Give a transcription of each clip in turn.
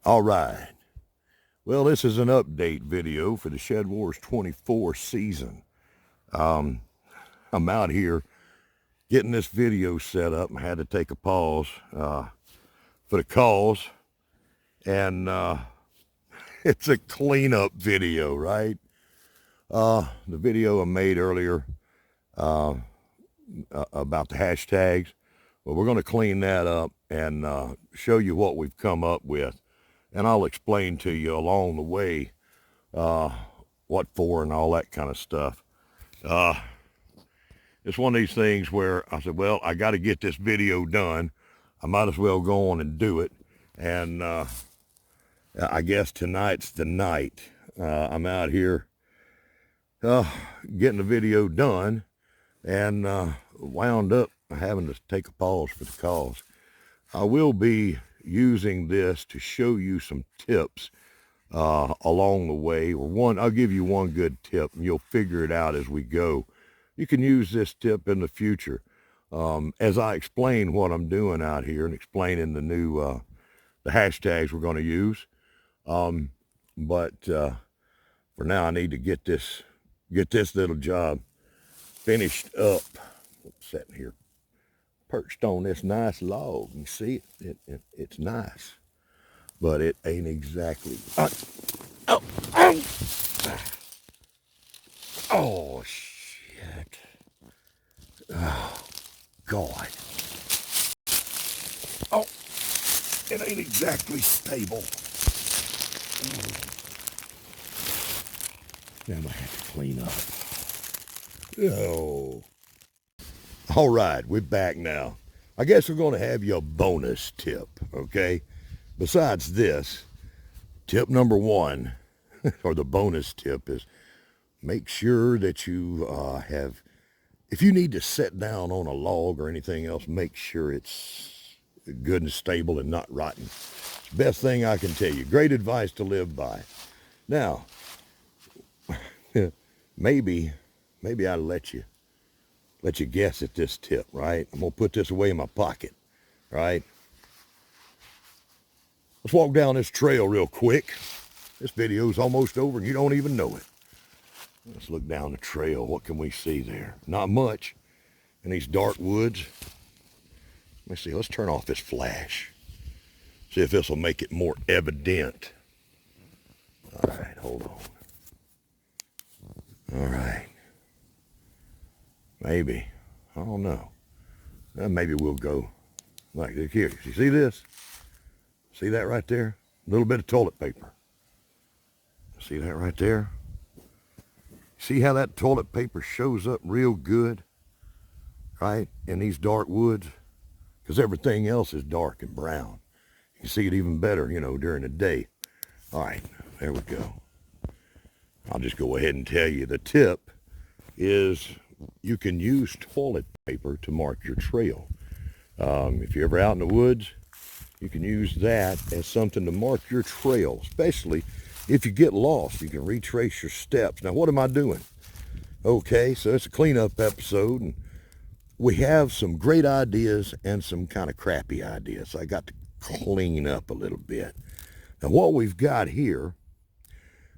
All right. Well, this is an update video for the Shedwars24 season. I'm out here getting this video set up. I had to take a pause for the cause. And it's a cleanup video, right? The video I made earlier about the hashtags. Well, we're going to clean that up and show you what we've come up with. And I'll explain to you along the way what for and all that kind of stuff. It's one of these things where I said, well, I got to get this video done. I might as well go on and do it. And I guess tonight's the night. I'm out here getting the video done and wound up having to take a pause for the cause. I will be using this to show you some tips along the way. I'll give you one good tip and you'll figure it out as we go. You can use this tip in the future as I explain what I'm doing out here and explaining the new the hashtags we're going to use. But for now, I need to get this little job finished up. I'm sitting here perched on this nice log. You see it's nice, but it ain't exactly. Oh shit! Oh God! Oh, it ain't exactly stable. Now I have to clean up. Oh. All right, we're back now. I guess we're going to have you a bonus tip, okay? Besides this, tip number one, or the bonus tip is make sure that you have, if you need to sit down on a log or anything else, make sure it's good and stable and not rotten. It's the best thing I can tell you. Great advice to live by. Now, maybe I'll let you guess at this tip, right? I'm going to put this away in my pocket, right? Let's walk down this trail real quick. This video's almost over and you don't even know it. Let's look down the trail. What can we see there? Not much in these dark woods. Let me see. Let's turn off this flash. See if this will make it more evident. All right, hold on. All right. Maybe. I don't know. Maybe we'll go like this here. You see this? See that right there? A little bit of toilet paper. See that right there? See how that toilet paper shows up real good, right, in these dark woods? Because everything else is dark and brown. You can see it even better, during the day. All right, there we go. I'll just go ahead and tell you the tip is you can use toilet paper to mark your trail. If you're ever out in the woods, you can use that as something to mark your trail, especially if you get lost. You can retrace your steps. Now, what am I doing? Okay, so it's a cleanup episode, and we have some great ideas and some kind of crappy ideas. So I got to clean up a little bit. Now, what we've got here,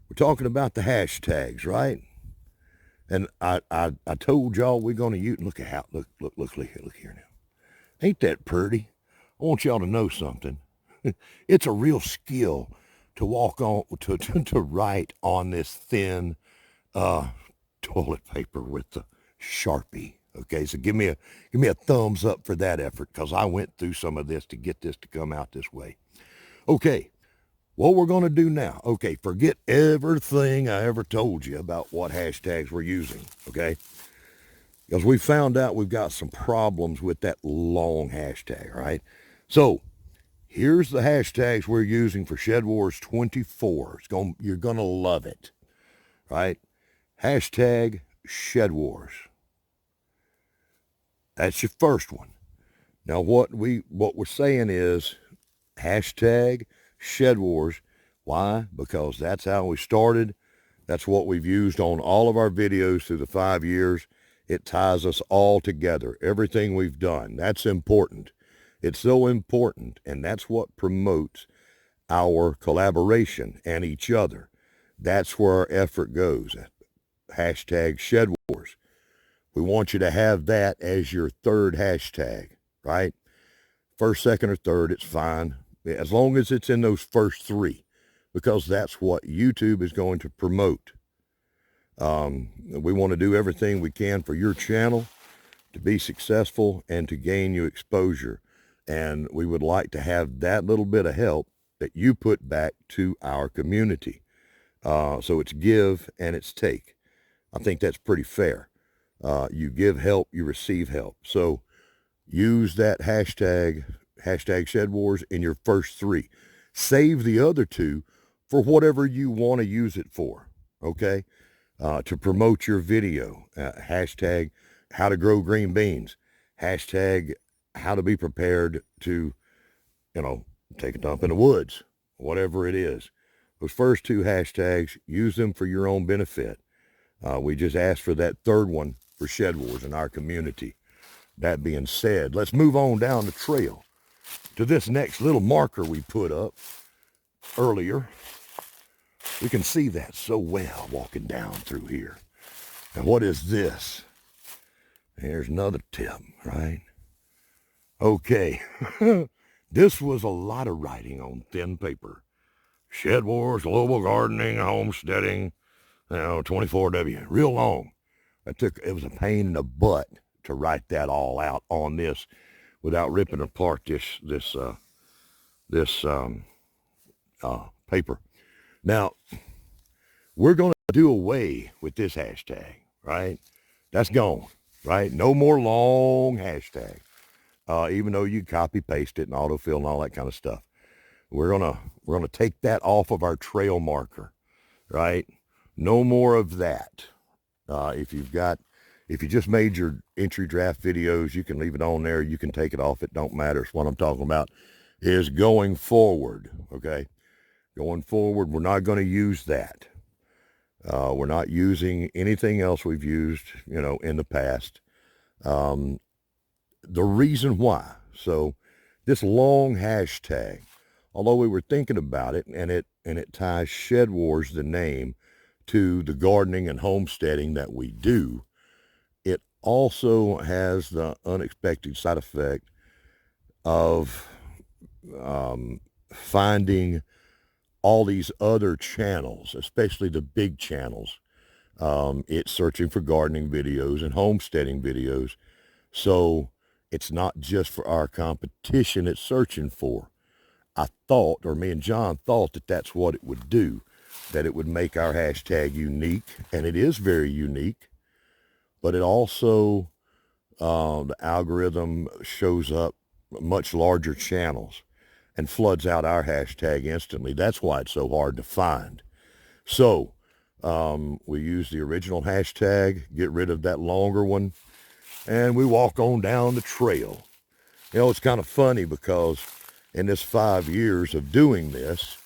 we're talking about the hashtags, right? And I told y'all we're going to use, look here now. Ain't that pretty? I want y'all to know something. It's a real skill to walk on, to write on this thin toilet paper with the Sharpie. Okay, so give me a thumbs up for that effort, because I went through some of this to get this to come out this way. Okay. What we're going to do now, okay, forget everything I ever told you about what hashtags we're using, okay? Because we found out we've got some problems with that long hashtag, right? So here's the hashtags we're using for Shedwars24. You're going to love it, right? Hashtag ShedWars. That's your first one. Now what we're saying is hashtag ShedWars. Why? Because that's how we started. That's what we've used on all of our videos through the 5 years. It ties us all together. Everything we've done. That's important. It's so important, and that's what promotes our collaboration and each other. That's where our effort goes. Hashtag ShedWars. We want you to have that as your third hashtag, right? First, second, or third, it's fine. As long as it's in those first three, because that's what YouTube is going to promote. We want to do everything we can for your channel to be successful and to gain you exposure. And we would like to have that little bit of help that you put back to our community. So it's give and it's take. I think that's pretty fair. You give help, you receive help. So use that hashtag ShedWars in your first three. Save the other two for whatever you want to use it for, okay? To promote your video. Hashtag how to grow green beans. Hashtag how to be prepared to, take a dump in the woods, whatever it is. Those first two hashtags, use them for your own benefit. We just asked for that third one for ShedWars in our community. That being said, let's move on down the trail to this next little marker we put up earlier. We can see that so well walking down through here. And what is this? Here's another tip, right? Okay. This was a lot of writing on thin paper. ShedWars, global gardening, homesteading, 24W. Real long. It was a pain in the butt to write that all out on this without ripping apart this paper. Now, we're going to do away with this hashtag, right? That's gone, right? No more long hashtag. Even though you copy paste it and autofill and all that kind of stuff. We're gonna take that off of our trail marker, right? No more of that. If you just made your entry draft videos, you can leave it on there. You can take it off. It don't matter. What I'm talking about is going forward, okay? Going forward, we're not going to use that. We're not using anything else we've used, in the past. The reason why. So this long hashtag, although we were thinking about it, and it ties ShedWars, the name, to the gardening and homesteading that we do, it also has the unexpected side effect of finding all these other channels, especially the big channels. It's searching for gardening videos and homesteading videos. So it's not just for our competition it's searching for. Me and John thought that that's what it would do, that it would make our hashtag unique, and it is very unique, but it also, the algorithm shows up much larger channels and floods out our hashtag instantly. That's why it's so hard to find. So we use the original hashtag, get rid of that longer one, and we walk on down the trail. It's kind of funny because in this 5 years of doing this,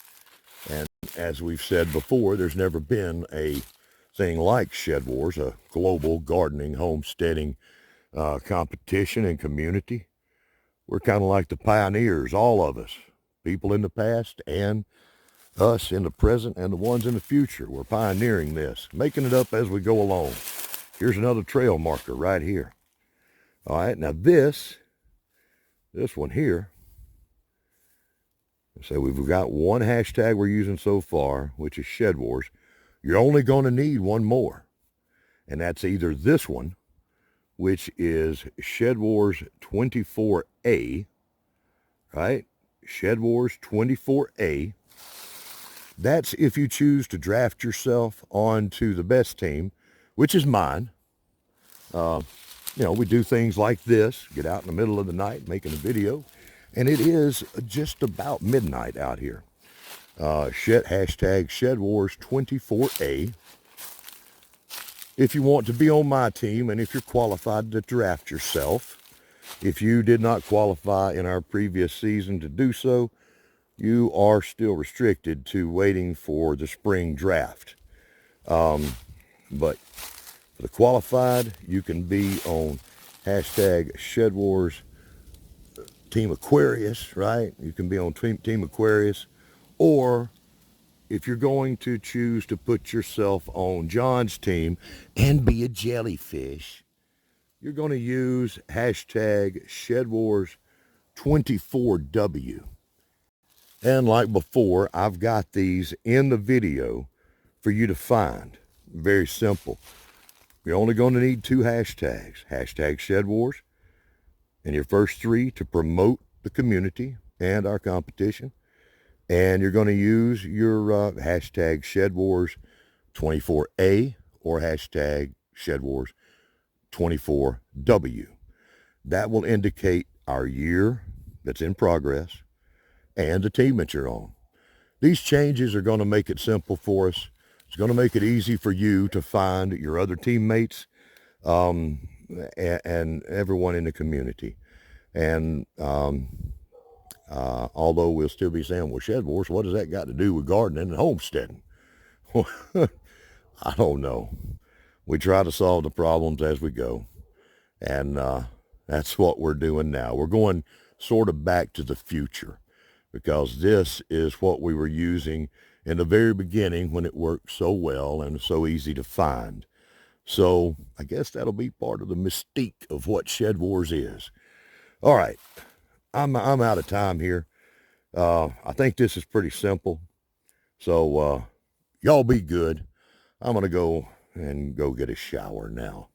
and as we've said before, there's never been a thing like ShedWars, a global gardening, homesteading competition and community. We're kind of like the pioneers, all of us, people in the past and us in the present and the ones in the future. We're pioneering this, making it up as we go along. Here's another trail marker right here. All right, now this one here, so we've got one hashtag we're using so far, which is ShedWars. You're only going to need one more, and that's either this one, which is Shedwars24A, right? Shedwars24A. That's if you choose to draft yourself onto the best team, which is mine. We do things like this, get out in the middle of the night making a video, and it is just about midnight out here. Hashtag Shedwars24A. If you want to be on my team and if you're qualified to draft yourself, if you did not qualify in our previous season to do so, you are still restricted to waiting for the spring draft. But for the qualified, you can be on hashtag ShedWars Team Aquarius, right? You can be on Team Aquarius, Or if you're going to choose to put yourself on John's team and be a jellyfish, you're going to use hashtag Shedwars24W. And like before, I've got these in the video for you to find. Very simple. You're only going to need 2 hashtags. Hashtag ShedWars and your first 3 to promote the community and our competition. And you're going to use your hashtag Shedwars24A or hashtag Shedwars24W. That will indicate our year that's in progress and the team that you're on. These changes are going to make it simple for us. It's going to make it easy for you to find your other teammates and everyone in the community. And although we'll still be saying, well, ShedWars, what does that got to do with gardening and homesteading? I don't know. We try to solve the problems as we go. And that's what we're doing now. We're going sort of back to the future, because this is what we were using in the very beginning when it worked so well and so easy to find. So I guess that'll be part of the mystique of what ShedWars is. All right, I'm out of time here. I think this is pretty simple. So y'all be good. I'm going to go get a shower now.